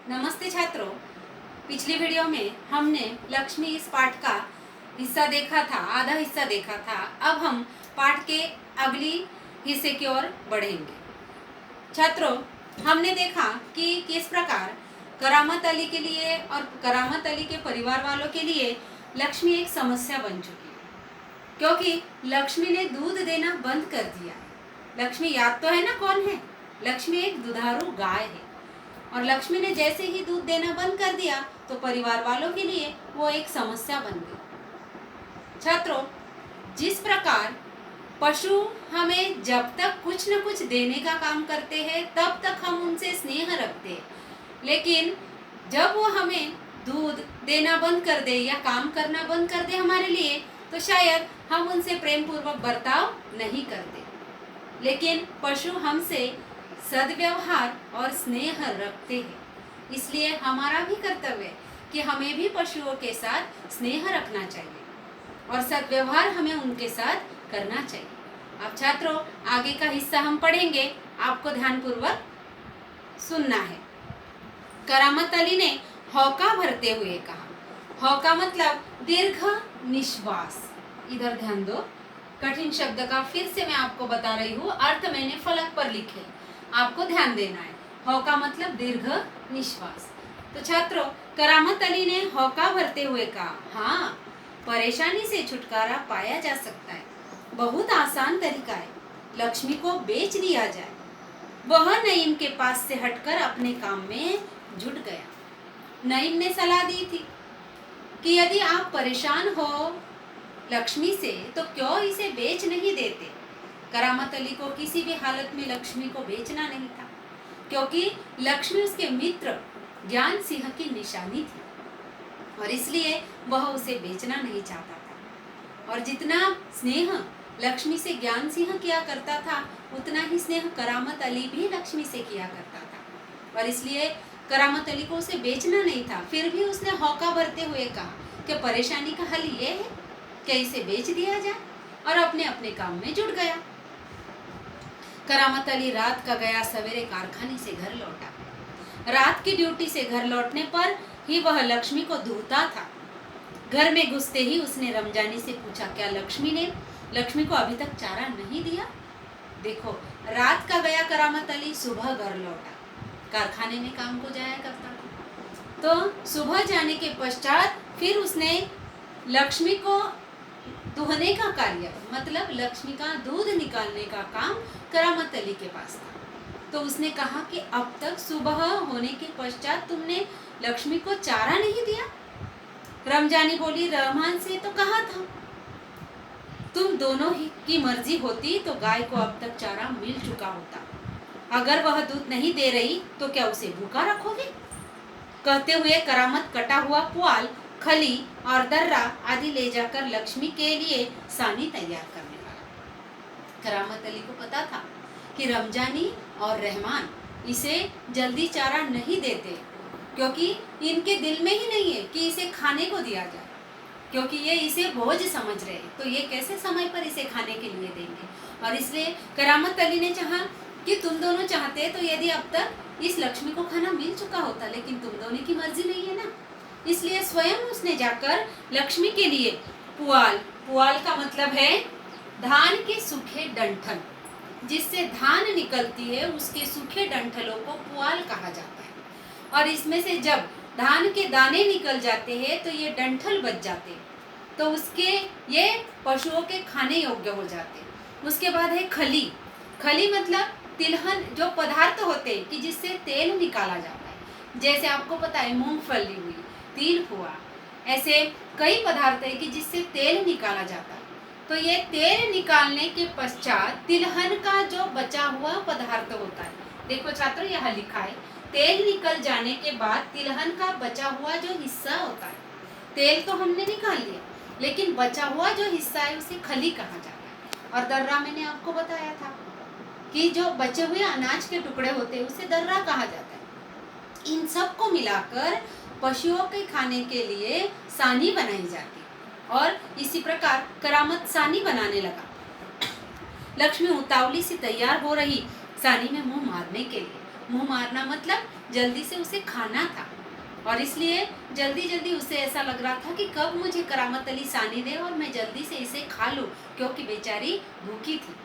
नमस्ते छात्रों। पिछली वीडियो में हमने लक्ष्मी इस पाठ का हिस्सा देखा था, आधा हिस्सा देखा था। अब हम पाठ के अगली हिस्से की ओर बढ़ेंगे। छात्रों, हमने देखा कि किस प्रकार करामत अली के लिए और करामत अली के परिवार वालों के लिए लक्ष्मी एक समस्या बन चुकी है, क्योंकि लक्ष्मी ने दूध देना बंद कर दिया। लक्ष्मी याद तो है ना कौन है? लक्ष्मी एक दुधारू गाय है और लक्ष्मी ने जैसे ही दूध देना बंद कर दिया तो परिवार वालों के लिए वो एक समस्या बन गई। छात्रों, जिस प्रकार पशु हमें जब तक कुछ न कुछ देने का काम करते हैं तब तक हम उनसे स्नेह रखते हैं, लेकिन जब वो हमें दूध देना बंद कर दे या काम करना बंद कर दे हमारे लिए, तो शायद हम उनसे प्रेम पूर्वक बर्ताव नहीं करते। लेकिन पशु हमसे सद्व्यवहार और स्नेह रखते हैं, इसलिए हमारा भी कर्तव्य है कि हमें भी पशुओं के साथ स्नेह रखना चाहिए और सद्व्यवहार हमें उनके साथ करना चाहिए। अब छात्रों, आगे का हिस्सा हम पढ़ेंगे, आपको ध्यानपूर्वक सुनना है। करामत अली ने हौका भरते हुए कहा। हौका मतलब दीर्घ निश्वास। इधर ध्यान दो, कठिन शब्द का फिर से मैं आपको बता रही हूँ, अर्थ मैंने फलक पर लिखे, आपको ध्यान देना है। हौका मतलब दीर्घ निश्वास। तो छात्रों, करामत अली ने हौका भरते हुए कहा, हाँ, परेशानी से छुटकारा पाया जा सकता है। बहुत आसान तरीका है, लक्ष्मी को बेच दिया जाए। वह नईम के पास से हटकर अपने काम में जुट गया। नईम ने सलाह दी थी कि यदि आप परेशान हो लक्ष्मी से तो क्यों इसे बेच नहीं देते। करामत अली को किसी भी हालत में लक्ष्मी को बेचना नहीं था, क्योंकि लक्ष्मी उसके मित्र ज्ञान सिंह की निशानी थी और इसलिए वह उसे बेचना नहीं चाहता था। और जितना स्नेह लक्ष्मी से ज्ञान सिंह किया करता था, उतना ही स्नेह करामत अली भी लक्ष्मी से किया करता था और इसलिए करामत अली को उसे बेचना नहीं था। फिर भी उसने हौका भरते हुए कहा कि परेशानी का हल ये है कि इसे बेच दिया जाए, और अपने अपने काम में जुट गया। करामत अली रात का गया, सवेरे कारखाने से घर लौटा। रात की ड्यूटी से घर लौटने पर ही वह लक्ष्मी को धूता था। घर में घुसते ही उसने रमजानी से पूछा, क्या लक्ष्मी ने लक्ष्मी को अभी तक चारा नहीं दिया? देखो, रात का गया करामत अली, सुबह घर लौटा। कारखाने में काम को जाया करता था, तो सुबह जाने के पश्चात फिर उसने लक्ष्मी को दुहने का कार्य, मतलब लक्ष्मी का दूध निकालने का काम करामत अली के पास था। तो उसने कहा कि अब तक सुबह होने के पश्चात तुमने लक्ष्मी को चारा नहीं दिया। रमजानी बोली, रहमान से तो कहा था, तुम दोनों ही की मर्जी होती तो गाय को अब तक चारा मिल चुका होता। अगर वह दूध नहीं दे रही तो क्या उसे भूखा रखोगे? कहते हुए करामत कटा हुआ पुआल, खली और दर्रा आदि ले जाकर लक्ष्मी के लिए सानी तैयार करने लगा। करामत अली को पता था कि रमजानी और रहमान इसे जल्दी चारा नहीं देते, क्योंकि इनके दिल में ही नहीं है कि इसे खाने को दिया जाए, क्योंकि ये इसे बोझ समझ रहे हैं, तो ये कैसे समय पर इसे खाने के लिए देंगे। और इसलिए करामत अली ने चाहा कि तुम दोनों चाहते तो यदि अब तक इस लक्ष्मी को खाना मिल चुका होता, लेकिन तुम दोनों की मर्जी नहीं है ना, इसलिए स्वयं उसने जाकर लक्ष्मी के लिए पुआल, पुआल का मतलब है धान के सूखे डंठल, जिससे धान निकलती है उसके सूखे डंठलों को पुआल कहा जाता है। और इसमें से जब धान के दाने निकल जाते हैं तो ये डंठल बच जाते हैं, तो उसके ये पशुओं के खाने योग्य हो जाते हैं। उसके बाद है खली। खली मतलब तिलहन, जो पदार्थ होते हैं कि जिससे तेल निकाला जाता है। जैसे आपको पता है मूंगफली हुई, तिल हुआ, ऐसे कई पदार्थ है कि जिससे तेल निकाला जाता है। तो ये तेल निकालने के पश्चात तिलहन का जो बचा हुआ पदार्थ होता है, देखो छात्रों यहाँ लिखा है, तेल निकल जाने के बाद तिलहन का बचा हुआ जो हिस्सा होता है, तेल तो हमने निकाल लिया, लेकिन बचा हुआ जो हिस्सा है उसे खली कहा जाता है। और दर्रा मैंने आपको बताया था कि जो बचे हुए अनाज के टुकड़े होते हैं उसे दर्रा कहा जाता है। इन सब को मिलाकर पशुओं के खाने के लिए सानी बनाई जाती और इसी प्रकार करामत सानी बनाने लगा। लक्ष्मी उतावली से तैयार हो रही सानी में मुंह मारने के लिए, मुंह मारना मतलब जल्दी से उसे खाना था, और इसलिए जल्दी जल्दी उसे ऐसा लग रहा था कि कब मुझे करामत अली सानी दे और मैं जल्दी से इसे खा लूं, क्योंकि बेचारी भूखी थी।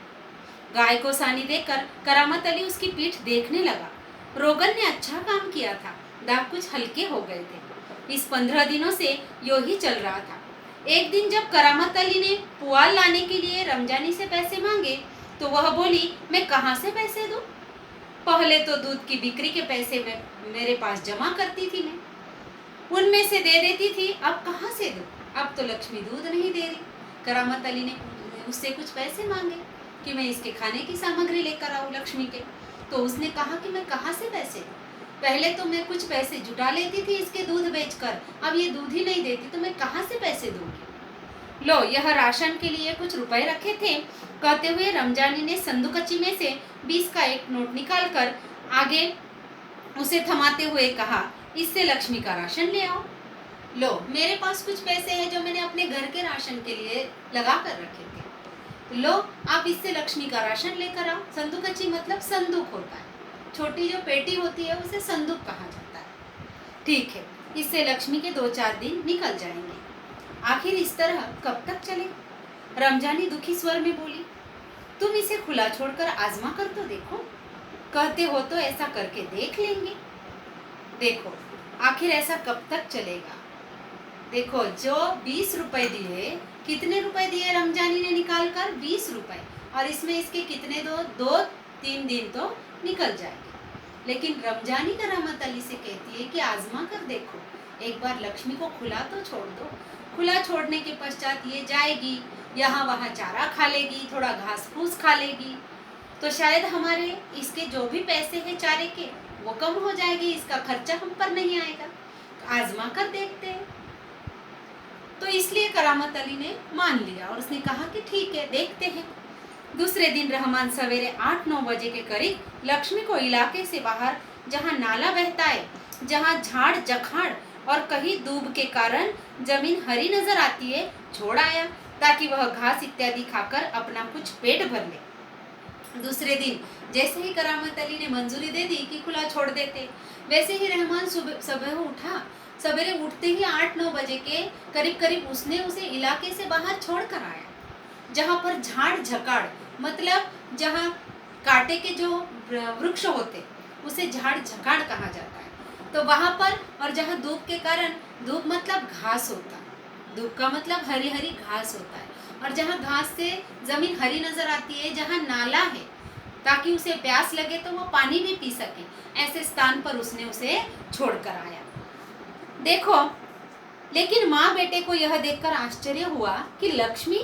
गाय को सानी देकर करामत अली उसकी पीठ देखने लगा। रोगन ने अच्छा काम किया था, दाग कुछ हल्के हो गए थे। इस 15 दिनों से यो ही चल रहा था। एक दिन जब करामत अली ने पुआल लाने के लिए रमजानी से पैसे मांगे तो वह बोली, मैं कहाँ से पैसे दूं? पहले तो दूध की बिक्री के पैसे मेरे पास जमा करती थी, मैं उनमें से दे देती थी, अब कहाँ से दूं? अब तो लक्ष्मी दूध नहीं दे रही। करामत अली ने उससे कुछ पैसे मांगे कि मैं इसके खाने की सामग्री लेकर आऊं लक्ष्मी के। तो उसने कहा कि मैं कहाँ से पैसे दूं? पहले तो मैं कुछ पैसे जुटा लेती थी इसके दूध बेचकर, अब ये दूध ही नहीं देती तो मैं कहाँ से पैसे दूंगी? लो, यह राशन के लिए कुछ रुपए रखे थे। कहते हुए रमजानी ने संदूकची में से 20 का एक नोट निकालकर आगे उसे थमाते हुए कहा, इससे लक्ष्मी का राशन ले आओ। लो, मेरे पास कुछ पैसे हैं जो मैंने अपने घर के राशन के लिए लगा कर रखे थे। लो, आप इससे लक्ष्मी का राशन लेकर आओ। संदूकची मतलब संदूक होता है, छोटी जो पेटी होती है उसे संदूक कहा जाता है। ठीक है, इससे लक्ष्मी के 2-4 दिन निकल जाएंगे। आखिर इस तरह कब तक चले? रमजानी दुखी स्वर में बोली, तुम इसे खुला छोड़कर आजमा कर तो देखो। कहते हो तो ऐसा करके देख लेंगे। देखो, आखिर ऐसा कब तक चलेगा? देखो, जो 20 रुपए दिए, कितने रुपए दिए रमजानी ने निकाल कर? 20 रुपए, और इसमें इसके कितने 2-3 दिन तो निकल जाएंगे। लेकिन रमजानी करामत अली से कहती है कि आजमा कर देखो, एक बार लक्ष्मी को खुला तो छोड़ दो। खुला छोड़ने के पश्चात ये जाएगी, यहाँ वहाँ चारा खा लेगी, थोड़ा घास फूस खा लेगी, तो शायद हमारे इसके जो भी पैसे हैं चारे के वो कम हो जाएगी, इसका खर्चा हम पर नहीं आएगा। आजमा कर देखते हैं। तो इसलिए करामत अली ने मान लिया और उसने कहा कि ठीक है, देखते हैं। दूसरे दिन रहमान सवेरे 8-9 बजे के करीब लक्ष्मी को इलाके से बाहर, जहाँ नाला बहता है, जहाँ झाड़ जखाड़ और कहीं दूब के कारण जमीन हरी नजर आती है, छोड़ आया ताकि वह घास इत्यादि खाकर अपना कुछ पेट भर ले। दूसरे दिन जैसे ही करामत अली ने मंजूरी दे दी कि खुला छोड़ देते, वैसे ही रहमान सुबह उठा। सवेरे उठते ही 8-9 बजे के करीब उसने उसे इलाके से बाहर छोड़ कर आया, जहाँ पर झाड़ झकाड़ मतलब जहाँ कांटे के जो वृक्ष होते उसे झाड़ झकाड़ कहा जाता है, तो वहाँ पर, और जहाँ धूप के कारण, धूप मतलब घास होता है, धूप का मतलब हरी हरी घास होता है, और जहाँ घास से जमीन हरी नजर आती है, जहाँ नाला है ताकि उसे प्यास लगे तो वो पानी भी पी सके, ऐसे स्थान पर उसने उसे छोड़कर आया। देखो, लेकिन माँ बेटे को यह देखकर आश्चर्य हुआ कि लक्ष्मी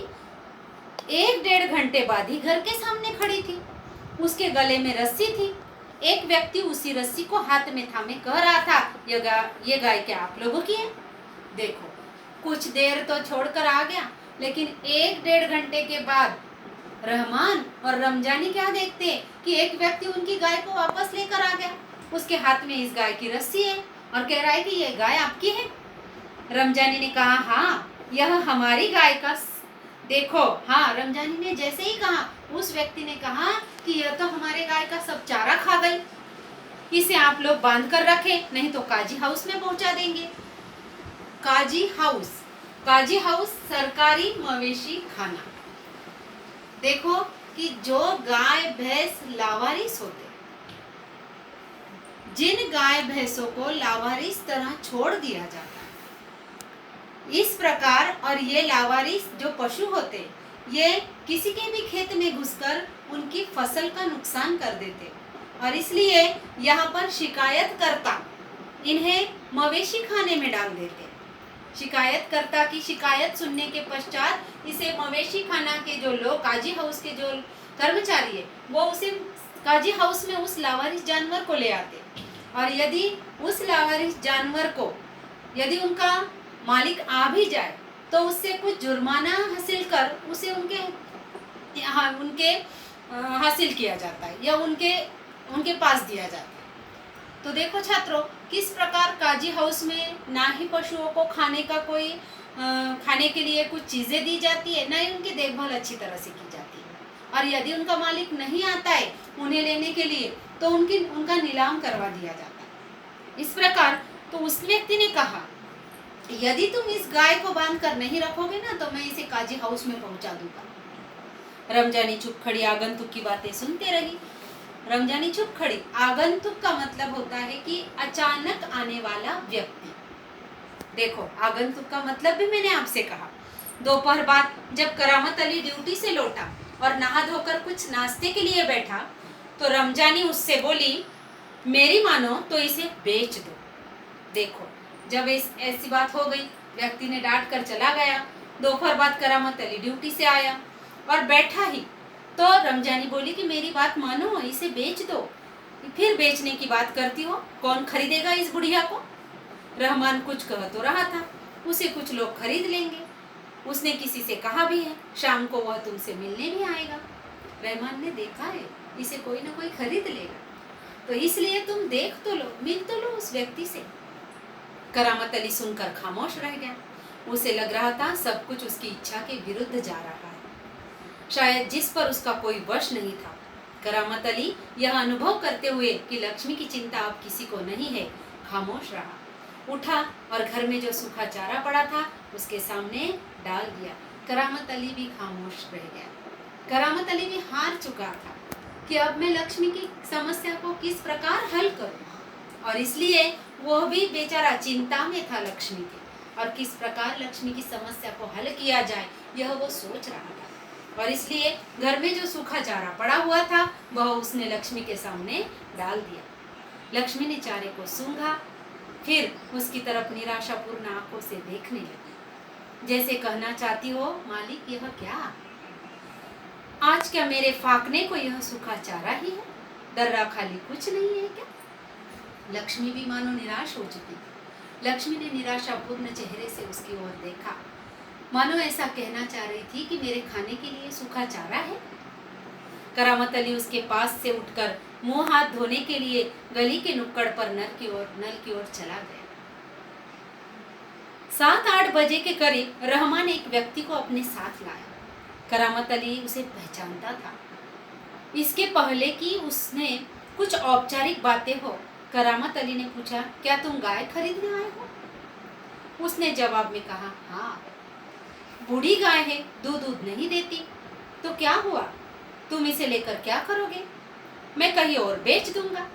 1-1.5 घंटे बाद ही घर के सामने खड़ी थी। उसके गले में रस्सी थी। एक व्यक्ति उसी रस्सी को हाथ में थामे कह रहा था, ये गाय क्या आप लोगों की है? देखो, कुछ देर तो छोड़कर आ गया, लेकिन 1-1.5 घंटे के बाद रहमान और रमजानी क्या देखते कि एक व्यक्ति उनकी गाय को वापस लेकर आ गया। उसके हाथ में इस गाय की रस्सी है और कह रहा है कि यह गाय आपकी है। रमजानी ने कहा, हाँ, यह हमारी गाय का। देखो, हाँ, रमजानी ने जैसे ही कहा, उस व्यक्ति ने कहा कि यह तो हमारे गाय का सब चारा खा गई, इसे आप लोग बांध कर रखें, नहीं तो काजी हाउस में पहुंचा देंगे। काजी हाउस सरकारी मवेशी खाना। देखो कि जो गाय भैंस लावारिस होते, जिन गाय भैंसों को लावारिस तरह छोड़ दिया जाता है, इस प्रकार, और ये लावारिस जो पशु होते, ये किसी के भी खेत में घुसकर उनकी फसल का नुकसान कर देते, और इसलिए यहाँ पर शिकायतकर्ता इन्हें मवेशी खाने में डाल देते। शिकायतकर्ता की शिकायत सुनने के पश्चात इसे मवेशी खाना के जो लोग, काजी हाउस के जो कर्मचारी है, वो उसे काजी हाउस में उस लावारिस जानवर को ले आते, और यदि उस लावारिस जानवर को, यदि उनका मालिक आ भी जाए तो उससे कुछ जुर्माना हासिल कर उसे उनके हासिल किया जाता है या उनके पास दिया जाता है। तो देखो छात्रों, किस प्रकार काजी हाउस में ना ही पशुओं को खाने का कोई खाने के लिए कुछ चीज़ें दी जाती है, ना ही उनकी देखभाल अच्छी तरह से की जाती है, और यदि उनका मालिक नहीं आता है उन्हें लेने के लिए, तो उनका नीलाम करवा दिया जाता है। इस प्रकार तो उस व्यक्ति ने कहा, यदि तुम इस गाय को बांध कर नहीं रखोगे ना तो मैं इसे काजी हाउस में पहुंचा दूंगा। रमजानी चुप खड़ी आगंतुक की बातें सुनते रही। रमजानी चुप खड़ी, आगंतुक का मतलब होता है कि अचानक आने वाला व्यक्ति। देखो, आगंतुक का मतलब भी मैंने आपसे कहा। दोपहर बाद जब करामत अली ड्यूटी से लौटा और नहा धोकर कुछ नाश्ते के लिए बैठा तो रमजानी उससे बोली, मेरी मानो तो इसे बेच दो। देखो, जब ऐसी बात हो गई, व्यक्ति ने डांट कर चला गया। दोपहर बाद करामत अली ड्यूटी से आया और बैठा ही तो रमजानी बोली कि मेरी बात मानो, इसे बेच दो। फिर बेचने की बात करती हो, कौन खरीदेगा इस बुढ़िया को? रहमान कुछ कह तो रहा था, उसे कुछ लोग खरीद लेंगे। उसने किसी से कहा भी है, शाम को वह तुमसे मिलने भी आएगा। रहमान ने देखा है, इसे कोई ना कोई खरीद लेगा, तो इसलिए तुम देख तो लो, मिल तो लो उस व्यक्ति से। करामत अली सुनकर खामोश रह गया। उसे लग रहा था सब कुछ उसकी इच्छा के विरुद्ध जा रहा है, शायद जिस पर उसका कोई वश नहीं था। करामत अली यह अनुभव करते हुए कि लक्ष्मी की चिंता अब किसी को नहीं है, खामोश रहा। उठा और घर में जो सूखा चारा पड़ा था उसके सामने डाल दिया। करामत अली भी खामोश रह गया। करामत अली भी हार चुका था कि अब मैं लक्ष्मी की समस्या को किस प्रकार हल करूं, और इसलिए वह भी बेचारा चिंता में था लक्ष्मी के, और किस प्रकार लक्ष्मी की समस्या को हल किया जाए यह वो सोच रहा था। और इसलिए घर में जो सूखा चारा पड़ा हुआ था वह उसने लक्ष्मी के सामने डाल दिया। लक्ष्मी ने चारे को सूंघा, फिर उसकी तरफ निराशापूर्ण आंखों से देखने लगी, जैसे कहना चाहती हो, मालिक यह क्या, आज क्या मेरे फाकने को यह सूखा चारा ही है, दर्रा खाली कुछ नहीं है क्या? लक्ष्मी भी मानो निराश हो चुकी थी। लक्ष्मी ने निराशापूर्ण चेहरे से उसकी ओर देखा, मानो ऐसा कहना चाह रही थी कि मेरे खाने के लिए सूखा चारा है। करामत अली उसके पास से उठकर मुंह हाथ धोने के लिए गली के नुक्कड़ पर नल की ओर चला गया। 7-8 बजे के करीब रहमान एक व्यक्ति को अपने साथ लाया। करामत अली उसे पहचानता था। इसके पहले कि उसने कुछ औपचारिक बातें हो, करामत अली ने पूछा, क्या तुम गाय खरीदने आए हो? उसने जवाब में कहा, हाँ। बूढ़ी गाय है, दूध नहीं देती, तो क्या हुआ? तुम इसे लेकर क्या करोगे? मैं कहीं और बेच दूंगा।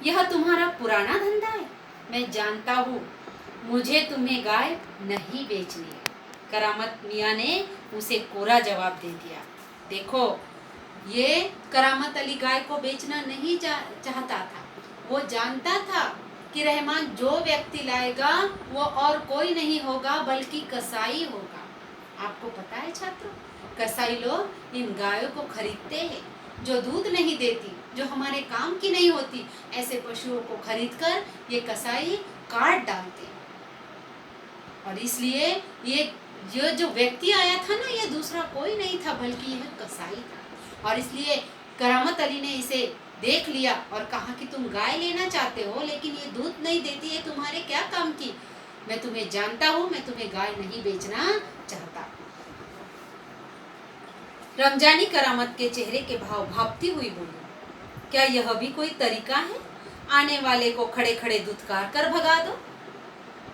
यह तुम्हारा पुराना धंधा है, मैं जानता हूँ, मुझे तुम्हें गाय नहीं बेचनी है। करामत मियाँ ने उसे कोरा जवाब दे दिया। देखो, ये करामत अली गाय को बेचना नहीं चाहता था। वो जानता था कि रहमान जो व्यक्ति लाएगा वो और कोई नहीं होगा बल्कि कसाई होगा। आपको पता है छात्रों, कसाई लोग इन गायों को खरीदते हैं जो दूध नहीं देती, जो हमारे काम की नहीं होती। ऐसे पशुओं को खरीदकर ये कसाई काट डालते हैं। और इसलिए ये जो व्यक्ति आया था ना, ये दूसरा कोई नहीं था बल्कि यह कसाई था। और इसलिए करामत अली ने इसे देख लिया और कहा कि तुम गाय लेना चाहते हो लेकिन ये दूध नहीं देती है, तुम्हारे क्या काम की? मैं तुम्हें जानता हूँ, मैं तुम्हें गाय नहीं बेचना चाहता। रमजानी करामत के चेहरे के भाव भापती हुई बोली, क्या यह भी कोई तरीका है? आने वाले को खड़े खड़े दुत्कार कर भगा दो।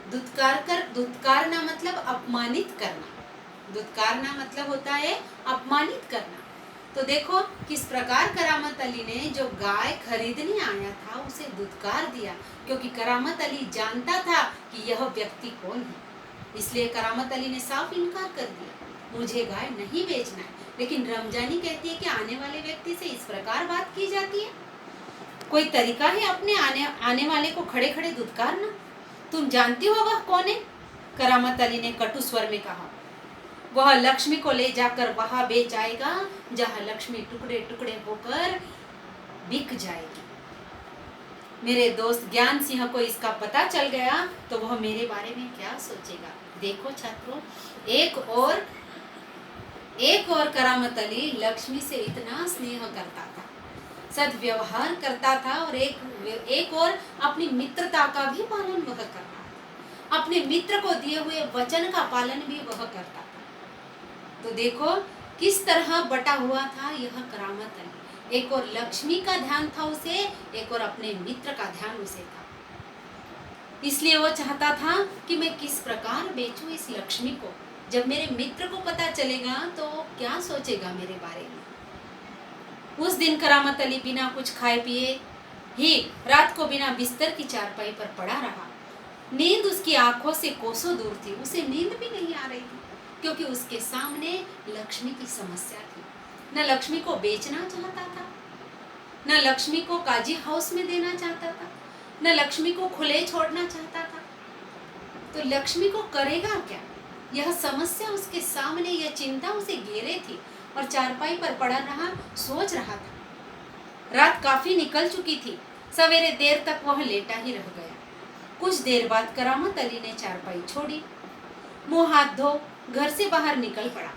दुत्कारना मतलब अपमानित करना। दुत्कारना मतलब होता है अपमानित करना। तो देखो किस प्रकार करामत अली ने जो गाय खरीदने आया था उसे दुत्कार दिया, क्योंकि करामत अली जानता था कि यह व्यक्ति कौन है। इसलिए करामत अली ने साफ इनकार कर दिया, मुझे गाय नहीं बेचना है। लेकिन रमजानी कहती है कि आने वाले व्यक्ति से इस प्रकार बात की जाती है? कोई तरीका है अपने आने वाले को खड़े खड़े दुत्कारना? तुम जानती हो वह कौन है? करामत अली ने कटु स्वर में कहा, वह लक्ष्मी को ले जाकर वहां बेच आएगा जहां लक्ष्मी टुकड़े टुकड़े होकर बिक जाएगी। मेरे दोस्त ज्ञान सिंह को इसका पता चल गया तो वह मेरे बारे में क्या सोचेगा। देखो छात्रों, एक और करामत अली लक्ष्मी से इतना स्नेह करता था, सद्व्यवहार करता था, और एक और अपनी मित्रता का भी पालन वह करता था। अपने मित्र को दिए हुए वचन का पालन भी वह करता था। तो देखो किस तरह बटा हुआ था यह करामत अली। एक और लक्ष्मी का ध्यान था उसे, एक और अपने मित्र का ध्यान उसे था। इसलिए वो चाहता था कि मैं किस प्रकार बेचूं इस लक्ष्मी को। जब मेरे मित्र को पता चलेगा तो क्या सोचेगा मेरे बारे में। उस दिन करामत अली बिना कुछ खाए पिए ही रात को बिना बिस्तर की चारपाई पर पड़ा रहा। नींद उसकी आंखों से कोसों दूर थी, उसे नींद भी नहीं आ रही थी, क्योंकि उसके सामने लक्ष्मी की समस्या थी। न लक्ष्मी को बेचना चाहता था, न लक्ष्मी को काजी हाउस में देना चाहता था, न लक्ष्मी को खुले छोड़ना चाहता था। तो लक्ष्मी को करेगा क्या? यह समस्या उसके सामने, यह चिंता उसे घेरे थी और चारपाई पर पड़ा रहा, सोच रहा था। रात काफी निकल चुकी थी, सवेरे देर तक वह लेटा ही रह गया। कुछ देर बाद करामत अली ने चारपाई छोड़ी, मुंह हाथ धो घर से बाहर निकल पड़ा।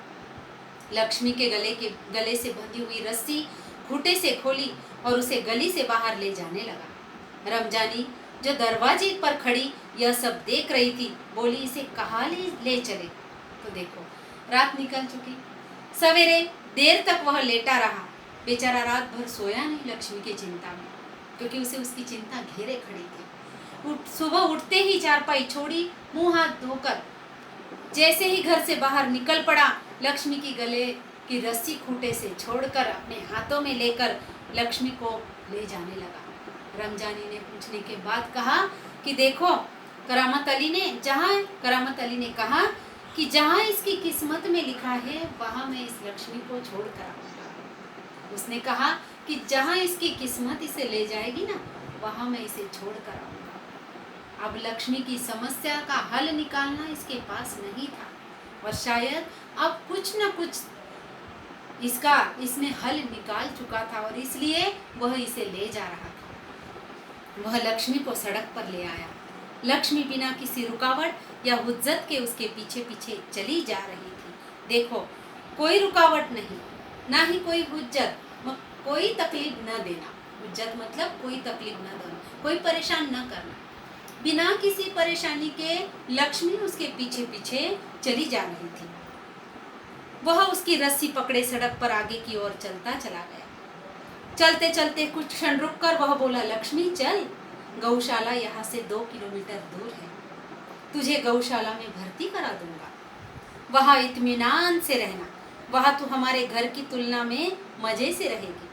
लक्ष्मी के गले से बंधी हुई रस्सी खूंटे से खोली और उसे गली से बाहर ले जाने लगा। रमजानी जो दरवाजे पर खड़ी यह सब देख रही थी, बोली इसे कहाँ ले चले। तो देखो रात निकल चुकी, सवेरे देर तक वह लेटा रहा। बेचारा रात भर सोया नहीं लक्ष्मी की चिंता में, क्योंकि उसे उसकी चिंता घेरे खड़ी थी। सुबह उठते ही चारपाई छोड़ी, मुंह हाथ धोकर जैसे ही घर से बाहर निकल पड़ा, लक्ष्मी की गले की रस्सी खूंटे से छोड़कर अपने हाथों में लेकर लक्ष्मी को ले जाने लगा। रमजानी ने पूछने के बाद कहा कि देखो करामत अली ने कहा कि जहाँ इसकी किस्मत में लिखा है वहाँ मैं इस लक्ष्मी को छोड़ कर आऊँगा। उसने कहा कि जहाँ इसकी किस्मत इसे ले जाएगी ना, वहाँ मैं इसे छोड़ कर आऊँगा। अब लक्ष्मी की समस्या का हल निकालना इसके पास नहीं था, और शायद अब कुछ न कुछ इसने हल निकाल चुका था, और इसलिए वह इसे ले जा रहा था। वह लक्ष्मी को सड़क पर ले आया। लक्ष्मी बिना किसी रुकावट या हुज्जत के उसके पीछे पीछे चली जा रही थी। देखो कोई रुकावट नहीं, ना ही कोई हुज्जत, कोई तकलीफ न देना। हुज्जत मतलब कोई तकलीफ न देना, कोई परेशान न करना। बिना किसी परेशानी के लक्ष्मी उसके पीछे पीछे चली जा रही थी। वह उसकी रस्सी पकड़े सड़क पर आगे की ओर चलता चला गया। चलते चलते कुछ क्षण रुककर वह बोला, लक्ष्मी चल, गौशाला यहाँ से 2 किलोमीटर दूर है, तुझे गौशाला में भर्ती करा दूंगा। वहाँ इत्मीनान से रहना, वहाँ तू हमारे घर की तुलना में मजे से रहेगी।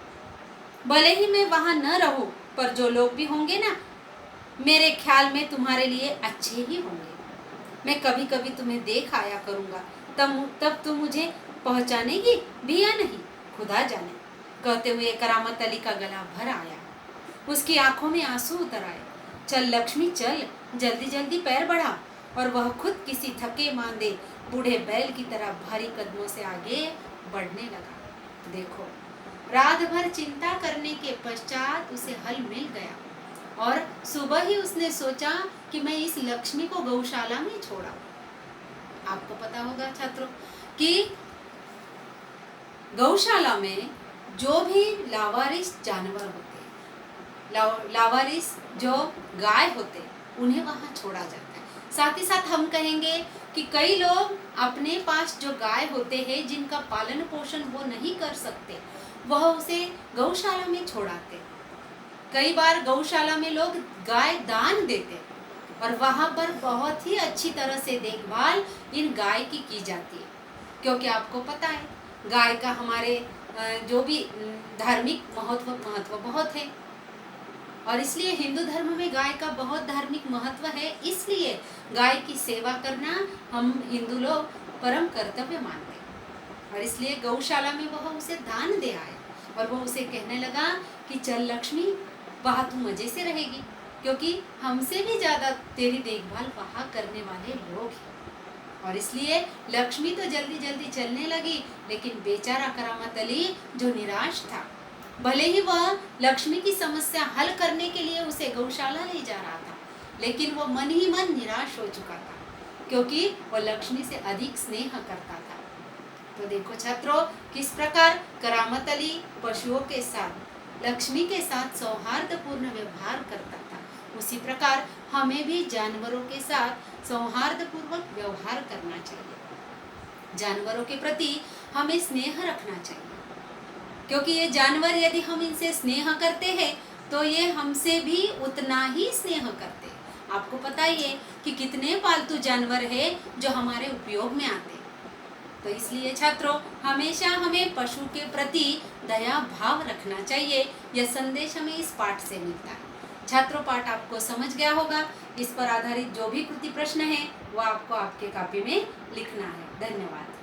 भले ही मैं वहाँ न रहूं, पर जो लोग भी होंगे ना, मेरे ख्याल में तुम्हारे लिए अच्छे ही होंगे। मैं कभी कभी तुम्हें देख आया करूँगा, तब तुम मुझे पहचानेगी भी या नहीं, खुदा जाने। कहते हुए करामत अली का गला भर आया, उसकी आंखों में आंसू उतर आए। चल लक्ष्मी चल, जल्दी जल्दी पैर बढ़ा। और वह खुद किसी थके मांदे बूढ़े बैल की तरह भारी कदमों से आगे बढ़ने लगा। देखो रात भर चिंता करने के पश्चात उसे हल मिल गया, और सुबह ही उसने सोचा कि मैं इस लक्ष्मी को गौशाला में छोड़ा। आपको पता होगा छात्रों कि गौशाला में जो भी लावारिस जानवर होते, लावारिस जो गाय होते, उन्हें वहाँ छोड़ा जाता है। साथ ही साथ हम कहेंगे कि कई लोग अपने पास जो गाय होते हैं, जिनका पालन पोषण वो नहीं कर सकते, वह उसे गौशाला में छोड़ाते। कई बार गौशाला में लोग गाय दान देते और वहाँ पर बहुत ही अच्छी तरह से देखभाल इन गाय की जाती है, क्योंकि आपको पता है गाय का हमारे जो भी धार्मिक महत्व बहुत है, और इसलिए हिंदू धर्म में गाय का बहुत धार्मिक महत्व है। इसलिए गाय की सेवा करना हम हिंदू लोग परम कर्तव्य मानते हैं, और इसलिए गौशाला में वह उसे दान दे आए, और वह उसे कहने लगा कि चल लक्ष्मी, वहाँ तू मजे से रहेगी, क्योंकि हमसे भी ज़्यादा तेरी देखभाल वहाँ करने वाले लोग हैं। और इसलिए लक्ष्मी तो जल्दी जल्दी चलने लगी, लेकिन बेचारा करामत अली जो निराश था, भले ही वह लक्ष्मी की समस्या हल करने के लिए उसे गौशाला ले जा रहा था, लेकिन वो मन ही मन निराश हो चुका था, क्योंकि वह लक्ष्मी से अधिक स्नेह करता था। तो देखो छात्रों, किस प्रकार करामत अली पशुओं के साथ, लक्ष्मी के साथ सौहार्दपूर्ण व्यवहार करता था, उसी प्रकार हमें भी जानवरों के साथ सौहार्दपूर्वक व्यवहार करना चाहिए। जानवरों के प्रति हमें स्नेह रखना चाहिए। क्योंकि ये जानवर यदि हम इनसे स्नेह करते हैं तो ये हमसे भी उतना ही स्नेह करते हैं। आपको पता ही है कि कितने पालतू जानवर हैं जो हमारे उपयोग में आते हैं। तो इसलिए छात्रों, हमेशा हमें पशु के प्रति दया भाव रखना चाहिए। यह संदेश हमें इस पाठ से मिलता है। छात्रों, पाठ आपको समझ गया होगा। इस पर आधारित जो भी कृति प्रश्न है वो आपको आपके कॉपी में लिखना है। धन्यवाद।